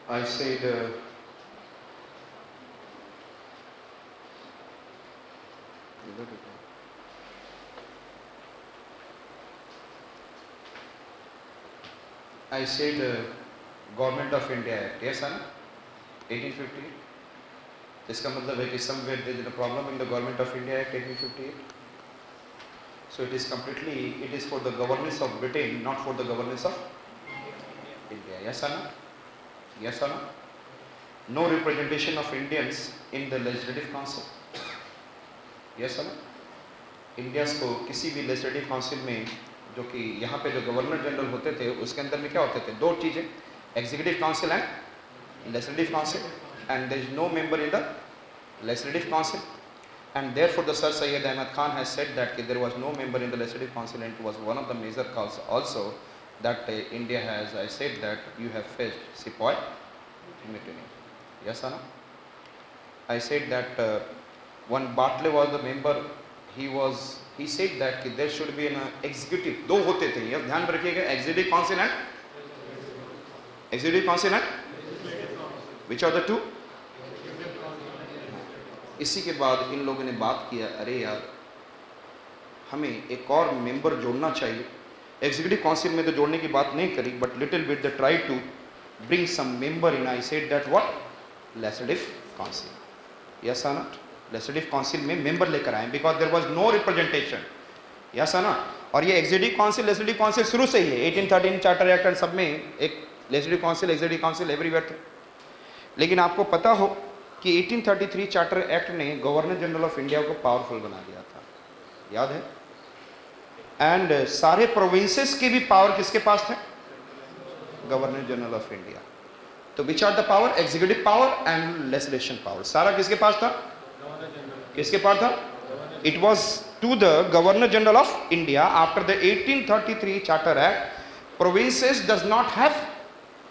I said Government of India Act, yes or no? 1858. इसका मतलब है कि somewhere there is a problem in the Government of India Act 1858. So it is for the governance of Britain, not for the governance of India. Yes or no? Yes or no? No representation of Indians in the Legislative Council. Yes or no? Indians को किसी भी legislative council में, जो कि यहाँ पे जो governor general होते थे, उसके अंदर में क्या होते थे? दो चीज़ें, executive council and legislative council, and there is no member in the legislative council, and therefore the Sir Syed Ahmad Khan has said that there was no member in the legislative council, and it was one of the major causes also that India has, I said that you have faced sepoy mutiny. Yes or no? I said that one Bartley was the member. He said that there should be an executive. दो होते थे, यह ध्यान रखिएगा, executive council and which are the two? इसी के बाद इन लोगों ने बात किया, अरे यार हमें एक और मेंबर जोड़ना चाहिए. एग्जीक्यूटिव काउंसिल में तो जोड़ने की बात नहीं करी, but little bit they try to bring some member in. I said that what? Legislative council. Yes और नॉट? लेजिस्लेटिव काउंसिल में मेंबर लेकर आए, because there was no representation. Yes और नॉट? और ये एग्जीक्यूटिव काउंसिल, लेजिस्लेटिव काउंसिल शुरू से ही है. 1813 चार्टर एक्ट एंड सब में एक legislative council, executive council everywhere थे. लेकिन आपको पता हो कि 1833 चार्टर एक्ट ने गवर्नर जनरल ऑफ इंडिया को पावरफुल बना दिया था, याद है? एंड सारे प्रोविंसेस की भी पावर किसके पास थे? Governor general of India. तो which are the power? Executive power and legislation power. सारा किसके पास था? किसके पास था? It was to the governor general of India. After the 1833 charter act, provinces does not have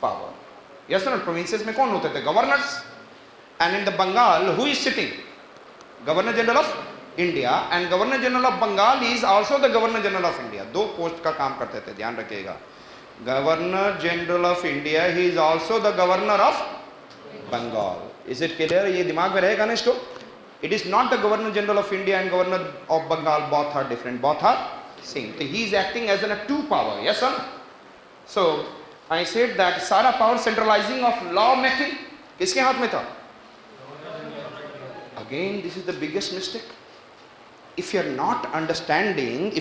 power. Yes not? Provinces में कौन होते थे? Governors. And in the Bengal, who is sitting? Governor General of India, and Governor General of Bengal is also the Governor General of India. दो post का काम करते थे, ध्यान रखिएगा. Governor General of India, he is also the Governor of Bengal. Is it clear? ये दिमाग में रहेगा ना इसको? It is not the Governor General of India and Governor of Bengal. Both are different. Both are same. So he is acting as a two power. Yes sir? So I said that सारा power centralizing of law making किसके हाथ में था? Again, this is the biggest mistake. If you are not understanding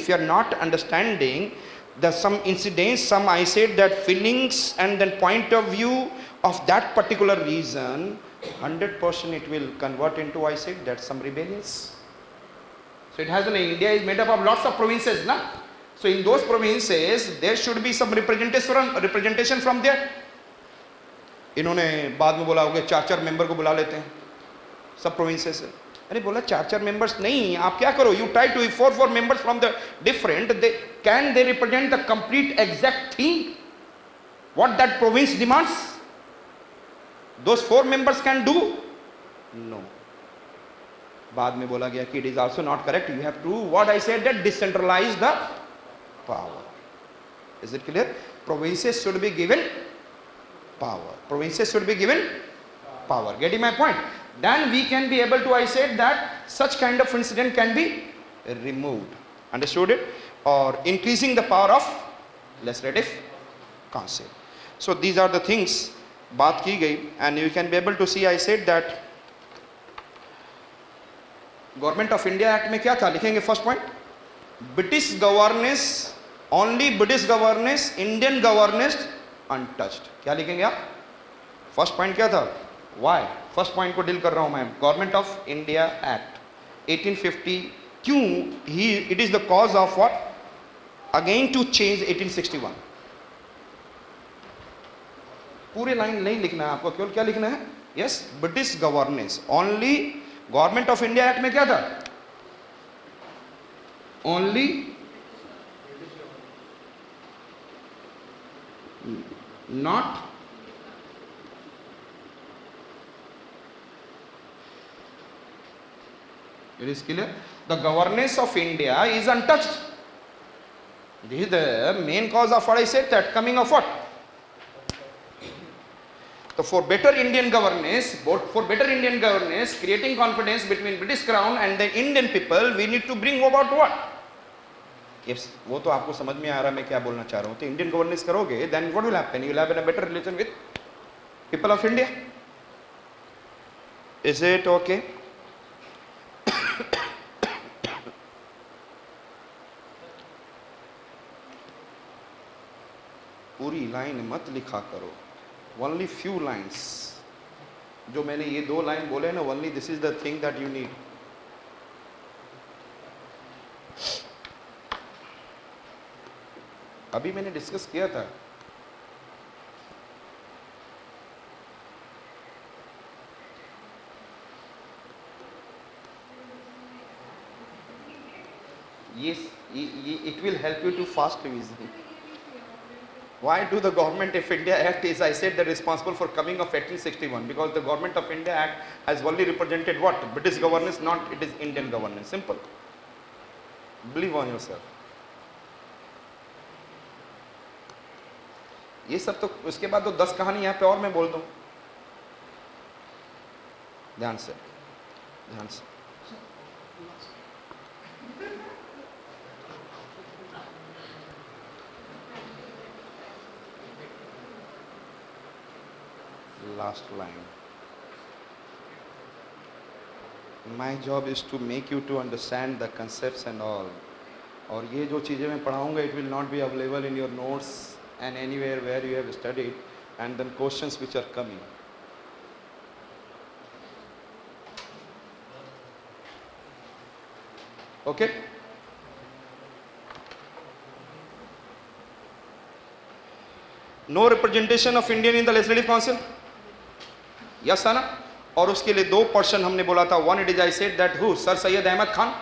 the some incidents, some I said that feelings and then point of view of that particular reason, 100% it will convert into, I said that, some rebellions. So it has India is made up of lots of provinces, na? So in those provinces there should be some representation from there. इन्होंने बाद में बोला होगा चार member को बुला लेते हैं सब प्रोविंसेस से. अरे बोला चार मेंबर्स नहीं, आप क्या करो, you try to 4 members from the different, they can they represent the complete exact thing what that province demands? Those 4 members can do? No. बाद में बोला गया कि it is also not correct. You have to what I said that decentralize the power. Is it clear? Provinces should be given power. Provinces should be given power. Getting my point? Then we can be able to, I said that such kind of incident can be removed. Understood it? Or increasing the power of legislative council. So these are the things बात की गई, and you can be able to see, I said that Government of India Act में क्या था? लिखेंगे first point, British governance, only British governance, Indian governance untouched. क्या लिखेंगे आप? फर्स्ट पॉइंट क्या था? वाई? फर्स्ट पॉइंट को डील कर रहा हूं मैं. गवर्नमेंट ऑफ इंडिया एक्ट 1850 क्यों ही it is the cause of what? Again to change 1861. पूरे लाइन नहीं लिखना है आपको, केवल क्या लिखना है? Yes, British governance. Only government of India act में क्या था? Only not it is clear, the governance of India is untouched. This is the main cause of what I said, that coming of what? So for better Indian governance, creating confidence between British Crown and the Indian people, we need to bring about what? Yes, वो तो आपको समझ में आ रहा है मैं क्या बोलना चाह रहा हूँ. तो इंडियन गवर्नेंस करोगे, then what will happen? You will have a better relation with people of India. Is it okay? पूरी लाइन मत लिखा करो. Only few lines. जो मैंने ये 2 लाइन बोले ना, only this is the thing that you need. अभी मैंने डिस्कस किया था. Yes, it will help you to fast revision. Why do the Government of India Act is, I said, the responsible for coming of 1861? Because the Government of India Act has only represented what? British governance, not it is Indian governance. Simple. Believe on yourself. ये सब तो उसके बाद तो 10 कहानी यहाँ पे और मैं बोल दूँ. ध्यान से. Last line. My job is to make you to understand the concepts and all. और ये जो चीज़ें मैं पढ़ाऊँगा, it will not be available in your notes and anywhere where you have studied, and then questions which are coming. Okay? No representation of Indian in the Legislative Council. Yes or no? और उसके लिए 2 person हमने बोला था. One it is I said that who? Sir Syed Ahmed Khan.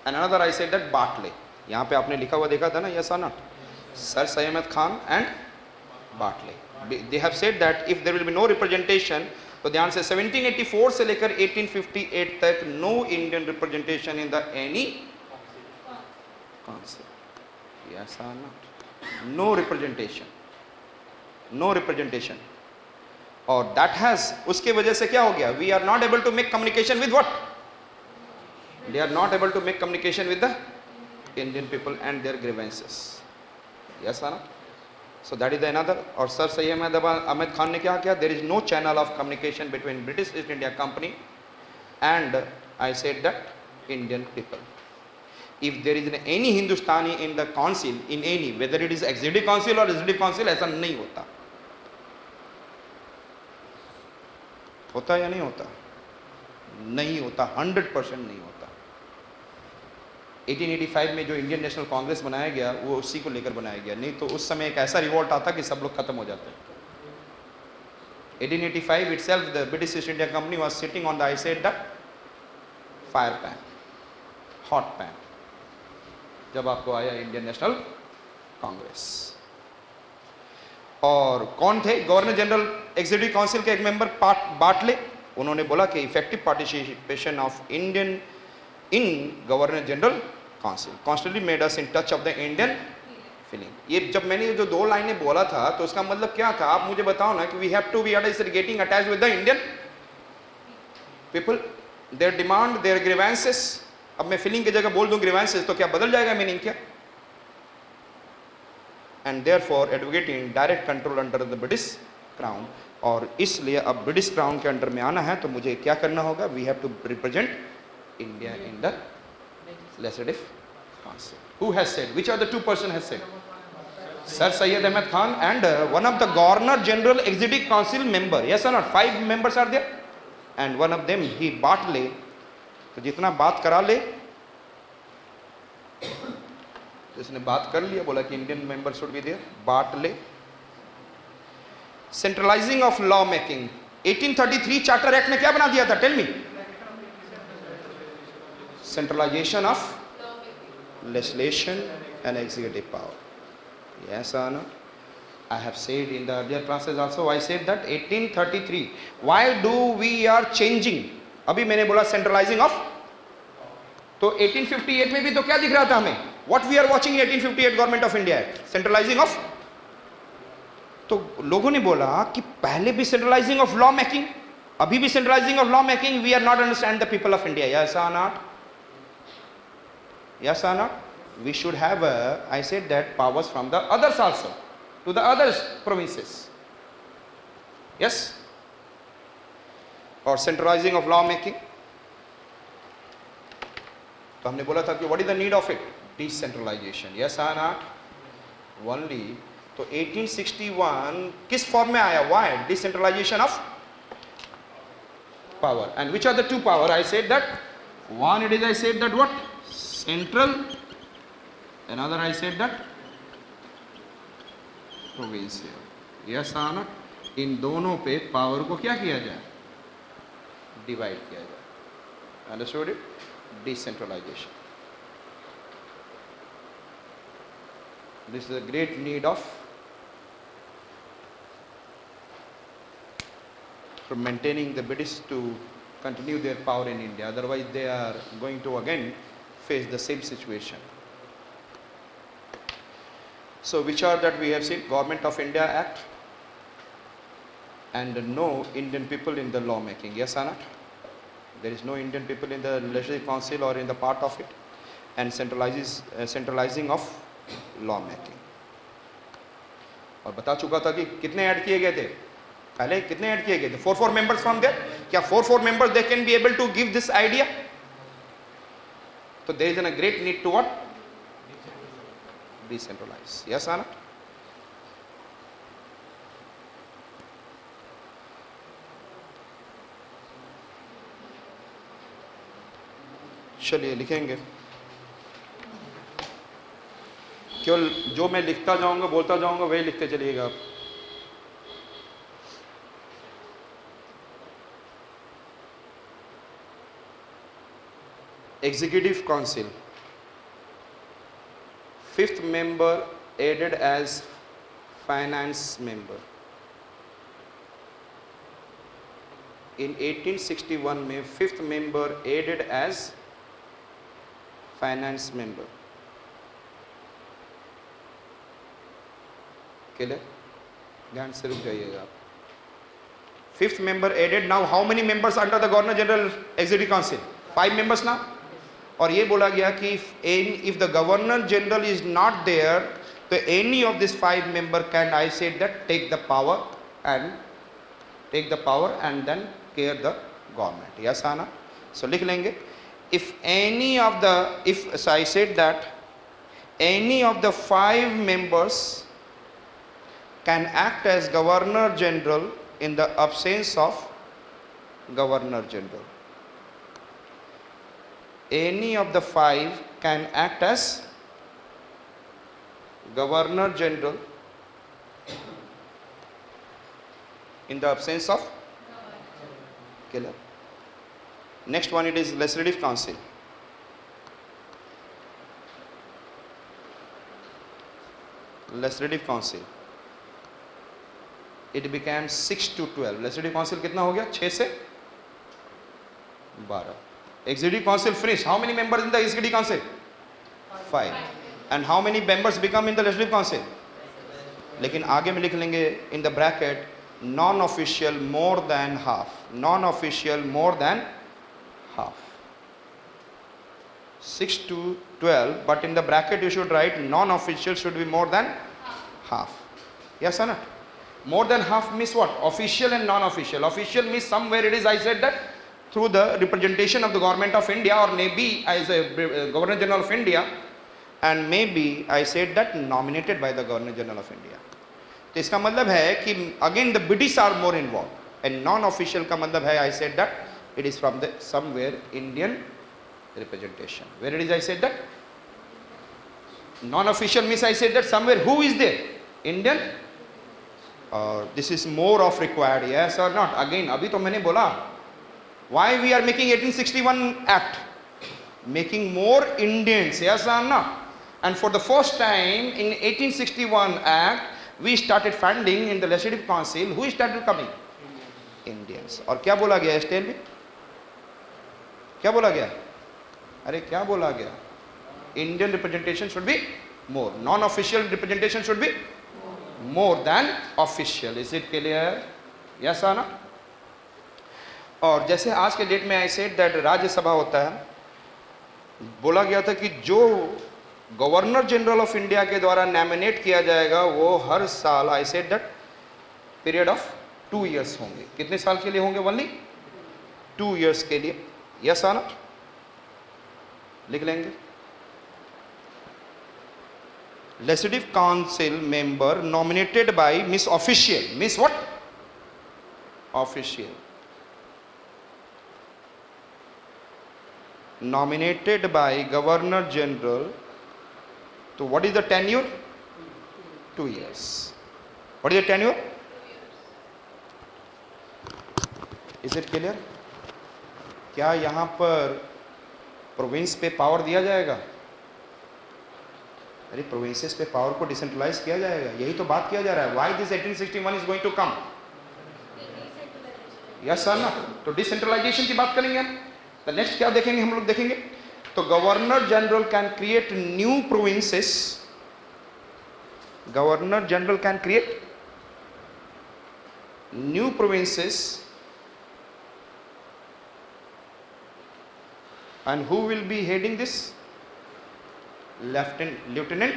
And another I said that Bartley. यहाँ पे आपने लिखा हुआ देखा था ना? Yes or not? Sir Syed Ahmed Khan and Bartley. They have said that if there will be no representation, तो ध्यान से 1784 से लेकर 1858 तक no Indian representation in the any council. Yes or not? No representation. No representation. और that has, उसके वजह से क्या हो गया? We are not able to make communication with what? They are not able to make communication with the Indian people and their grievances. Yes or no? So that is another. और Sir Syed Ahmed Khan ने क्या किया? There is no channel of communication between British East India Company and I said that Indian people. If there is any Hindustani in the council, in any, whether it is executive council or legislative council, ऐसा नहीं होता. होता या नहीं होता? नहीं होता. 100% नहीं होता. 1885 में जो इंडियन नेशनल कांग्रेस बनाया गया, वो उसी को लेकर बनाया गया. नहीं तो उस समय एक ऐसा रिवोल्ट आता कि सब लोग खत्म हो जाते. 1885 itself, the British East India Company was sitting on the, I said that, fire pan, hot pan. जब आपको आया इंडियन नेशनल कांग्रेस. और कौन थे? गवर्नर जनरल एग्जीक्यूटिव काउंसिल के एक मेंबर बाटले. उन्होंने बोला कि effective participation of Indian in governor general council constantly made us in touch of the Indian feeling. ये जब मैंने ये जो 2 लाइनें बोला था तो उसका मतलब क्या था? आप मुझे बताओ ना कि we have to be getting attach with the Indian people, their demand, their grievances. अब मैं फीलिंग की जगह बोल दूं ग्रीवेंसेस तो क्या बदल जाएगा मीनिंग क्या? And therefore advocating direct control under the British crown. और इसलिए अब ब्रिटिश क्राउन के अंडर में आना है तो मुझे क्या करना होगा? We have to represent India in the legislative council. Who has said? Which are the 2 person has said? Sir Syed Ahmed Khan and one of the Governor General Executive Council member. Yes or not? 5 members are there and one of them he Bartley. तो जितना बात करा ले, जिसने बात कर लिया, बोला कि Indian member should be there. बाटले. Centralizing of law making. 1833 charter act ने क्या बना दिया था? Tell me. Centralization of legislation and executive power. Yes or no? I have said in the earlier classes also, I said that 1833. Why do we are changing? अभी मैंने बोला centralising of. तो 1858 में भी तो क्या दिख रहा था हमें? What we are watching in 1858 government of India act? Centralising of. तो लोगों ने बोला कि पहले भी सेंट्रलाइजिंग ऑफ लॉ मेकिंग, अभी भी centralizing of law making, we are not understand the people of India. Yes और not? Yes or not? We should have, I said that, powers from the others also, to the others provinces. Yes? Or centralizing of law making. तो हमने बोला था कि what is the need of it? Decentralization. Yes or not? Only. तो 1861 किस form में आया? Why? Decentralization of power. And which are the two power? I said that one, it is, I said that what? Central. Another, I said that provincial. Yes or not? इन दोनों पे power को क्या किया जाए? Divide किया जाए. Understood it? Decentralization. This is a great need of for maintaining the British to continue their power in India. Otherwise, they are going to again face the same situation. So, which are that we have seen? Government of India Act and no Indian people in the law making. Yes or not? There is no Indian people in the Legislative Council or in the part of it, and centralizing of law making. और बता चुका था कि कितने add किए गए थे पहले, कितने ऐड किए गए थे? 4 मेंबर्स फ्रॉम देयर. क्या 4 members they can be able to give this idea? तो there is a great need to what? Decentralize. Yes और नॉट? चलिए लिखेंगे. केवल जो मैं लिखता जाऊंगा, बोलता जाऊंगा, वही लिखते चलिएगा आप. Executive Council, 5th member added as finance member. In 1861 में 5th member added as finance member. Clear? ध्यान से रुक जाइएगा आप. 5th member added. Now how many members under the Governor General Executive Council? 5 members now. और ये बोला गया कि if the Governor General is not there, तो any of these 5 member can, I said that, take the power and then care the government. Yes or no? So लिख लेंगे. If any of the, so I said that any of the 5 members can act as Governor General in the absence of Governor General. Any of the 5 can act as Governor General in the absence of Governor. Next one, it is Legislative Council. Legislative Council. It became 6 to 12. Legislative Council कितना हो गया? 6 से 12. Executive Council finished. How many members in the Executive Council? 5. And how many members become in the Legislative Council? लेकिन आगे में लिख लेंगे in the bracket non-official more than half. Non-official more than half. 6 to 12, but in the bracket you should write non-official should be more than half. Yes or not? More than half means what? Official and non-official. Official means somewhere it is, I said that, through the representation of the government of India, or maybe as a Governor General of India, and maybe I said that nominated by the Governor General of India. तो इसका मतलब है कि again the British are more involved, and non-official का मतलब है, I said that it is from the somewhere Indian representation. Where it is, I said that non-official means, I said that somewhere who is there? Indian. This is more of required. Yes or not? Again अभी तो मैंने बोला why we are making 1861 Act, making more Indians. Yes or not? And for the first time in 1861 Act, we started funding in the Legislative Council. Who started coming? Indians. और क्या बोला गया? Stele में क्या बोला गया? अरे क्या बोला गया? Indian representation should be more. Non-official representation should be more than official. Is it clear? Yes or no? और जैसे आज के डेट में आई सेड दैट राज्यसभा होता है, बोला गया था कि जो गवर्नर जनरल ऑफ इंडिया के द्वारा नॉमिनेट किया जाएगा वो हर साल, आई said that period of 2 years होंगे. कितने साल के लिए होंगे? ओनली 2 years के लिए. यस और नो? लिख लेंगे. Legislative Council member nominated by Miss Official. Miss what? Official. Nominated by Governor General. So what is the tenure? 2 years. What is the tenure? Is it clear? क्या यहाँ पर province पे power दिया जाएगा? अरे प्रोविंसेस पे पावर को decentralise किया जाएगा, यही तो बात किया जा रहा है. Why this 1861 is going to come? Yes sir ना? तो डिसेंट्रलाइजेशन की बात करेंगे हम. तो नेक्स्ट क्या देखेंगे हम लोग? देखेंगे तो governor general can create new provinces. Governor general can create new provinces. And who will be heading this? Lieutenant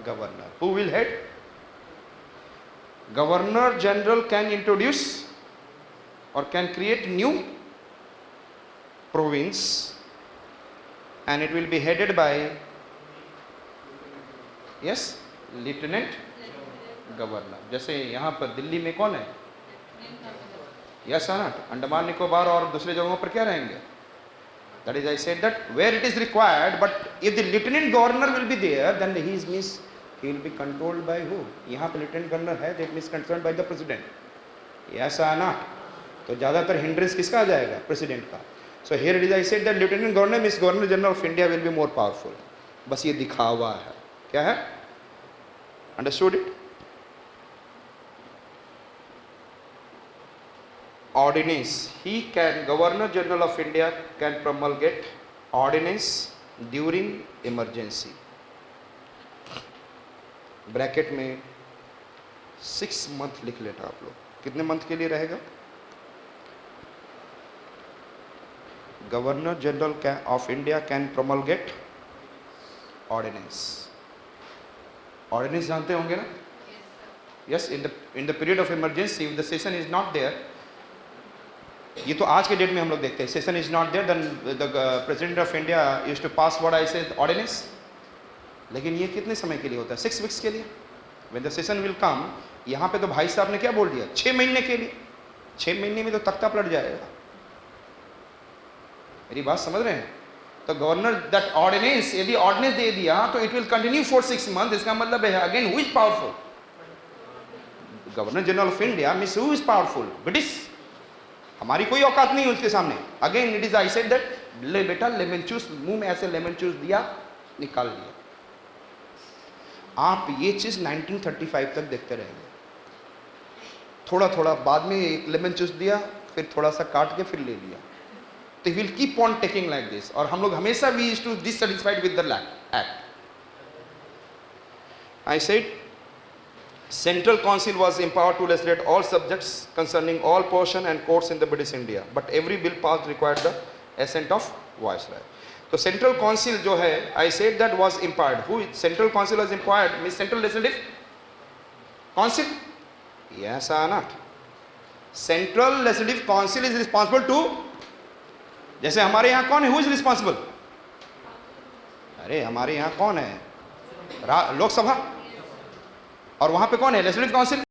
Governor. Who will head? Governor General can introduce or can create new province and it will be headed by, yes, Lieutenant Governor. जैसे यहाँ पर दिल्ली में कौन है? Yes ना? अंडमान निकोबार और दूसरे जगहों पर क्या रहेंगे? That is, I said that where it is required, but if the lieutenant governor will be there, then he will be controlled by who? यहाँ पे lieutenant governor है, that means controlled by the president. Yes or not? तो ज़्यादातर hindrance किसका आ जाएगा? President का. So here it is, I said that lieutenant governor means governor general of India will be more powerful. बस ये दिखावा है. क्या है? Understood it? Ordinance. Governor General of India can promulgate ordinance during emergency. Bracket में 6 month लिख लेना आप लोग. कितने मंथ के लिए रहेगा? Governor general of India can promulgate ordinance. Ordinance जानते होंगे ना? Yes. In the period of emergency, if the session is not there, ये तो आज के डेट में हम लोग देखते हैं, session is not there, then the president of India used to pass what I said ordinance. लेकिन ये कितने समय के लिए होता है? 6 weeks के लिए. When the session will come, यहाँ पे तो भाई साहब ने क्या बोल दिया? 6 महीने के लिए. 6 महीने में तो तख्ता पलट जाएगा. मेरी बात समझ रहे हैं? तो गवर्नर दैट ऑर्डिनेंस, यदि ऑर्डिनेंस दे दिया तो it will continue for 6 months. इसका मतलब है again who is powerful? Governor general of India means who is powerful? British. हमारी कोई औकात नहीं है उसके सामने. Again it is, I said that, ले बेटा लेमन जूस, मुंह में ऐसे लेमन जूस दिया, निकाल लिया. आप ये चीज 1935 तक देखते रहेंगे. थोड़ा थोड़ा बाद में एक लेमन जूस दिया, फिर थोड़ा सा काट के फिर ले लिया. तो will keep on taking like this. और हम लोग हमेशा we used to dissatisfied with the act. I said Central Council was empowered to legislate all subjects concerning all portion and courts in the British India, but every bill passed required the assent of Viceroy. तो Central Council जो है, I said that was empowered. Who? Central Council was empowered means Central Legislative Council. Yes or not? Central Legislative Council is responsible to, जैसे हमारे यहाँ कौन है? Who is responsible? अरे हमारे यहाँ कौन है? लोकसभा. और वहां पे कौन है? Legislative council.